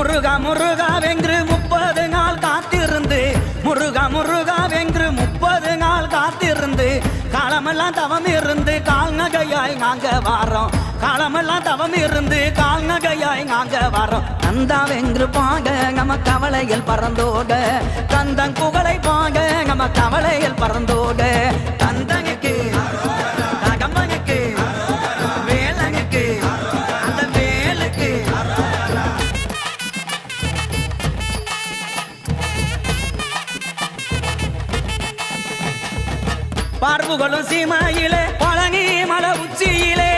முருகா முருகாவென்று 30 நாள் காத்திருந்து முருகா முருகாவென்று 30 நாள் காத்திருந்து காலமெல்லாம் தவம் இருந்து கால்நகையாய் நாங்க வாரோம் காலமெல்லாம் தவம் இருந்து கால்நகையாய் நாங்க வாரோம் கந்தாவென்று பாங்க நம்ம கவலையில் பறந்தோட கந்தன் புகழை பாங்க நம்ம கவலையில் பறந்தோட கந்தனுக்கு தகம்பனுக்கு வேலனுக்கு அந்த வேலுக்கு பார்வுகளும் சீமையிலே பழனி மலை உச்சியிலே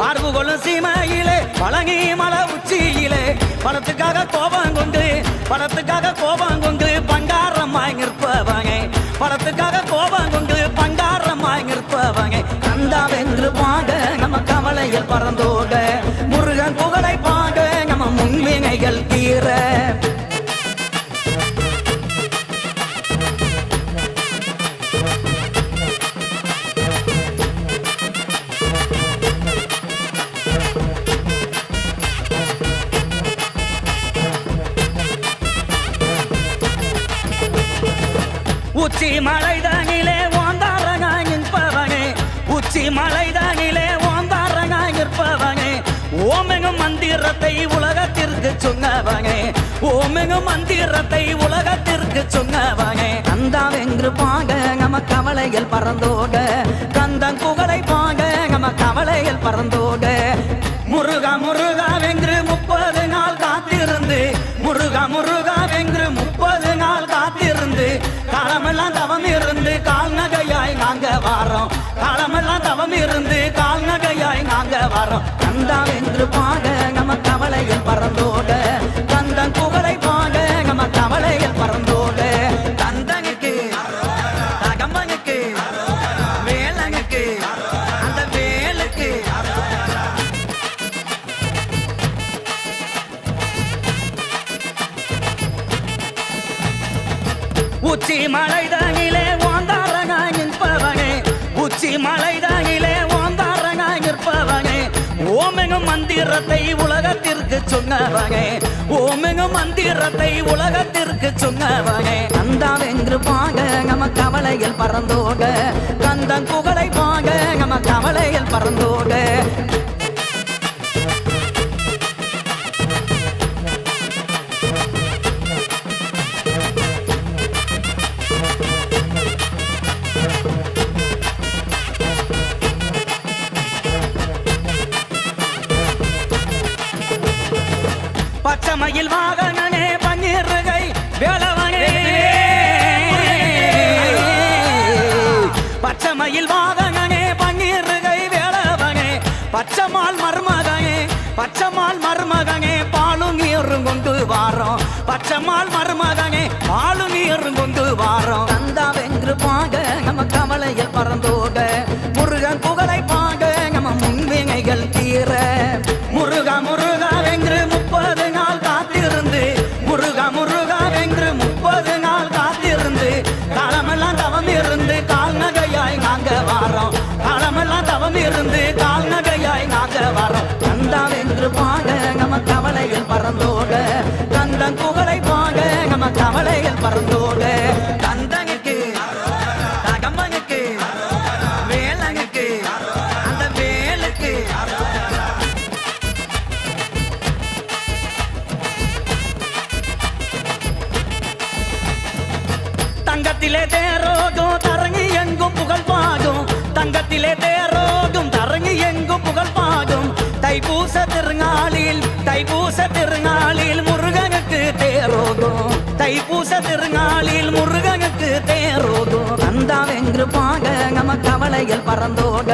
பார்வுகளும் சீமையிலே பழனி மலை உச்சியிலே பணத்துக்காக கோபம் கொண்டு பண்டாரமாய் நிற்பவங்க பணத்துக்காக கோபம் கொண்டு பண்டாரமாய் நிற்பவங்க கந்தாவென்று பாங்க நம்ம கவலையில் பறந்தோட முருகன் புகழை பாங்க நம்ம முன்வினைகள் தீர உச்சி மலைதானிலே ஓந்தாரங்காய் நிற்பவனே உச்சி மலைதானிலே ஓந்தாரங்காய் நிற்பவனே ஓமெங்கும் மந்திரத்தை உலகத்திற்கு சொன்னவனே ஓமெங்கும் மந்திரத்தை உலகத்திற்கு சொன்னவனே கந்தாவென்று பாங்க நம்ம கவலையில் பறந்தோட கந்தன் புகழை பாங்க நம்ம கவலையில் பறந்தோட முருகா முருகாவென்று 30 நாள் காத்திருந்து முருகா முருகாவென்று 30 நாள் காத்திருந்து காலமெல்லாம் தவம் இருந்து கால்நகையாய் நாங்க வாரோம் காலமெல்லாம் தவம் இருந்து கால்நகையாய் நாங்க வாரோம் கந்தாவென்று பாங்க நம்ம கவலையில் பறந்தோட கந்தன் புகழை பாங்க நம்ம கவலையில் பறந்தோட கந்தனுக்கு தகம்பனுக்கு வேலனுக்கு அந்த வேலுக்கு உச்சி மலைதானிலே ஓந்தாரங்காய் நிற்பவனே உச்சி மலைதானிலே ஓந்தாரங்காய் நிற்பவனே ஓமெங்கும் மந்திரத்தை உலகத்திற்கு சொன்னவனே ஓமெங்கும் மந்திரத்தை உலகத்திற்கு சொன்னவனே கந்தாவென்று பாங்க நம்ம கவலையில் பறந்தோட கந்தன் புகழை பாங்க நம்ம கவலையில் பறந்தோட பச்சமையில் வாகனனே பன்னீர்கை வேளவனே பச்சமையில் வாகனனே பன்னீர்கை வேளவனே பச்சமால் மருமகனே பாலும் நீரும் கொண்டு வாரோம் பச்சமால் மருமகனே பாலும் நீரும் கொண்டு வாரோம் கந்தாவென்று பாங்க நம்ம கவலையில் பறந்தோட முருகன் புகழை பாங்க நம்ம முன்வினைகள் தீர முருகா முருகாவென்று 30 நாள் காத்திருந்து முருகா முருகாவென்று 30 நாள் காத்திருந்து காலமெல்லாம் தவம் இருந்து கால்நகையாய் நாங்க வாரோம் காலமெல்லாம் தவம் இருந்து கால்நகையாய் நாங்க வாரோம் கந்தாவென்று பாங்க நம்ம கவலையில் பறந்தோட கந்தன் புகழை பாங்க நம்ம கவலையில் பறந்தோட கந்தனுக்கு தகம்பனுக்கு வேலனுக்கு அந்த வேலுக்கு தங்கத்திலே தேரோடும் தரங்கி எங்கும் புகழ் பாடும் தங்கத்திலே தேரோடும் தரங்கி எங்கும் புகழ் பாடும் தைப்பூச திருநாளில் முருகனுக்கு தேரோடும் தைப்பூச திருநாளில் முருகனுக்கு தேரோடும் கந்தாவென்று பாங்க நம்ம கவலையில் பறந்தோட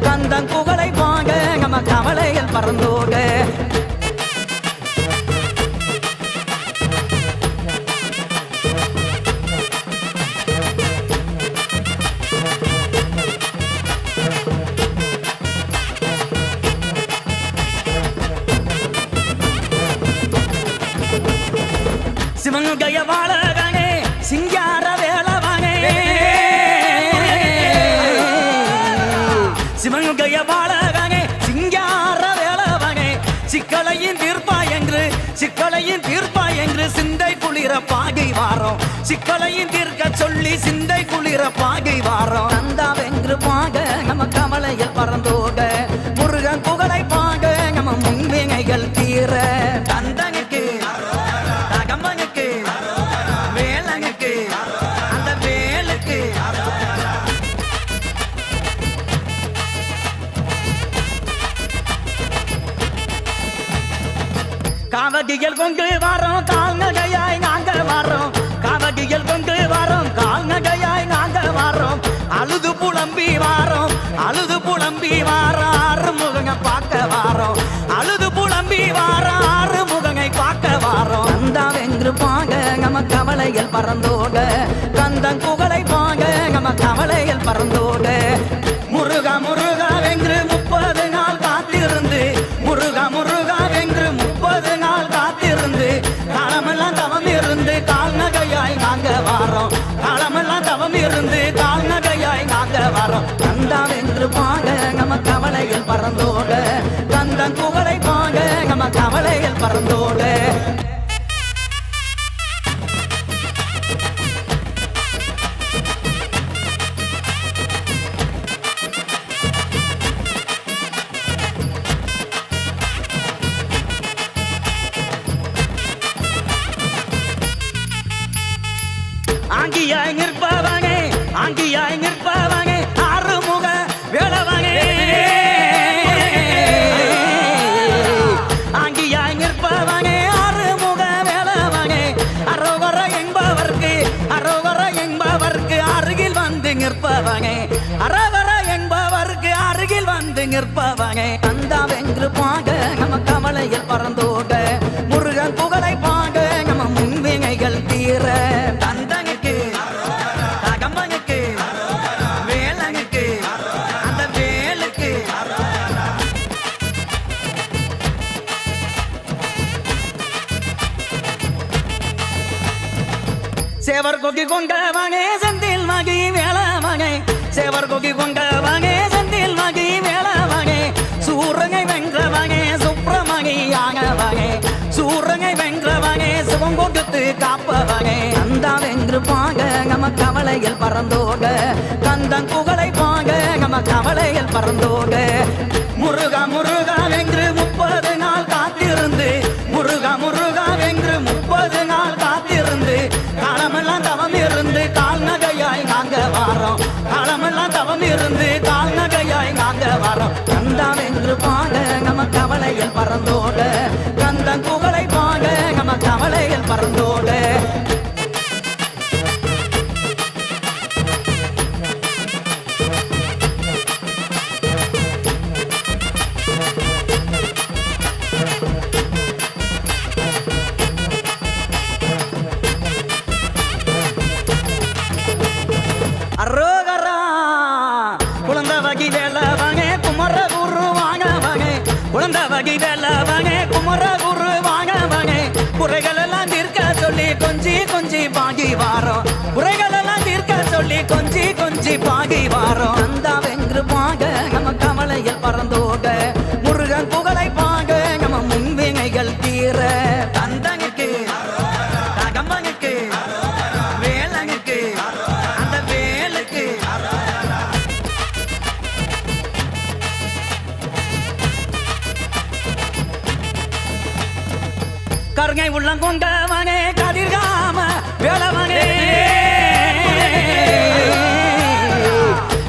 கந்தன் புகழை பாங்க நம்ம கவலையில் பறந்தோட சிவனுடைய வாழகனே சிங்கார வேளவனே சிவனுடைய வாழகனே சிங்கார வேள சிக்கலையும் தீர்ப்பா என்று சிந்தை குளிர பாகை வாரோம் சிக்கலையும் தீர்க்க சொல்லி சிந்தை குளிர பாகை வாரோம் கந்தாவென்று பாக நம்ம கமலையில் பறந்தோக முருகன் புகழை பாக நம்ம முன்வினைகள் தீர கந்தனுக்கு தகம்பனுக்கு வேலனுக்கு அந்த வேலுக்கு காவடிகள் கொண்டு வாரோம் கால்நடையாய் நாங்க வாரோம் காவடிகள் கொண்டு வாரோம் கால்நடையாய் நாங்க வாரோம் அழுது புலம்பி வாரோம் அழுது புலம்பி வாரோம் ஆறு முகங்க பார்க்க வாரோம் அழுது புலம்பி வாரோம் ஆறு முகங்கை பார்க்க வாரோம் கந்தாவென்று பாக நம்ம கவலையில் பறந்தோட கந்தன் புகழை பாக நம்ம கவலையில் பறந்தோட முருகா முருகா வென்று 30 நாள் காத்திருந்து முருகா முருகா வென்று 30 நாள் காத்திருந்து காலமெல்லாம் தவம் இருந்து கால்நகையாய் நாங்க வாரோம் காலமெல்லாம் தவம் இருந்து கால்நகையாய் நாங்க வாரோம் கந்தாவென்று பாக நம்ம கவலையில் பறந்தோட கந்தன் புகழை பாக நம்ம கவலையில் பறந்தோட ஆங்கியாய் நிற்பவனே ஆங்கியாய் நிற்பவனே ஆறுமுக வேளவனே ஆங்கியாய் நிற்பவனே ஆறுமுக வேளவனே அரோவர என்பவர்க்கு அருகில் வந்து நிற்பவனே அரோவர என்பவர்க்கு அருகில் வந்து நிற்பவனே கந்தாவென்று பாக நம்ம கவலையில் பறந்தோட முருகன் புகழை பாக நம்ம முன்வினைகள் தீர கந்தனுக்கு தகம்பனுக்கு வேலனுக்கு அந்த வேலுக்கு சேவர் கொக்கி கொண்டவனே செந்தில் மகி வேளவனே சேவர் கொக்கி கொண்டவனே செந்தில் மகி வேளவனே சூரனை வென்றவனே சுப்பிரமணியானவனே சூரனை வென்றவனே சுகம் கொடுத்து காப்பவனே கந்தாவென்று பாக நம்ம கவலையில் பறந்தோட கந்தன் புகழை பாக நம்ம கவலையில் பறந்தோட முருகா முருகா வென்று 30 நாள் காத்திருந்து முருகா முருகா வென்று 30 நாள் காத்திருந்து காலமெல்லாம் தவம் இருந்து கால்நகையாய் நாங்க வாரோம் காலமெல்லாம் தவம் இருந்து கால்நகையாய் நாங்க வாரோம் கந்தாவென்று பாக நம்ம கவலையில் பறந்தோட கந்தன் புகழை பாக நம்ம கவலையில் பறந்தோட அரோகரா குழந்த வகி வேளவனே குமர குரு வாங்கவனே குழந்த வகி வேளவனே குமர குரு வாங்கவனே குறைகள் எல்லாம் தீர்க்க சொல்லி கொஞ்சி கொஞ்சி பாகி வாரோம் குறைகள் எல்லாம் தீர்க்க சொல்லி கொஞ்சி கொஞ்சி பாகி வாரோம் கந்தாவென்று பாக நம்ம கவலையில் பறந்தோட முருகன் புகழை பாக நம்ம முன்வினைகள் தீர கந்தனுக்கு தகம்பனுக்கு வேலனுக்கு அந்த வேலுக்கு கருங்கை உள்ளம் கொண்டவனே கதிர்காம வேளவனே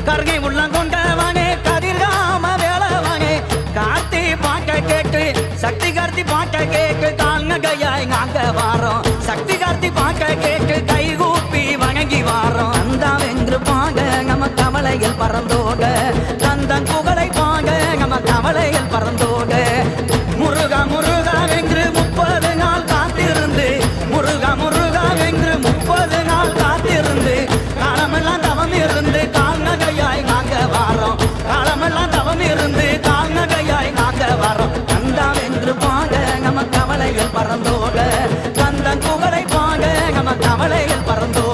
கருங்கை உள்ளம் கொண்டவனே கதிர்காம வேளவனே கார்த்தி பாட்ட கேட்டு சக்தி கார்த்தி பாட்ட கேட்டு கால்நகையாய் நாங்க வாரோம் சக்தி கார்த்தி பாட்ட கேட்டு கைகூப்பி வணங்கி வாரோம் கந்தாவென்று பாக நம்ம கவலையில் பறந்தோட கந்தன் புகழை பாக நம்ம கவலையில் பறந்தோட முருகா முருகா வென்று 30 நாள் காத்திருந்து முருகா முருகா வென்று 30 நாள் காத்திருந்து காலமெல்லாம் தவம் இருந்து கால்நகையாய் நாங்க வாரோம் காலமெல்லாம் தவம் இருந்து கால்நகையாய் நாங்க வாரோம் கந்தாவென்று பாக நம்ம கவலையில் பறந்தோட கந்தன் புகழை பாக நம்ம கவலையில் பறந்தோட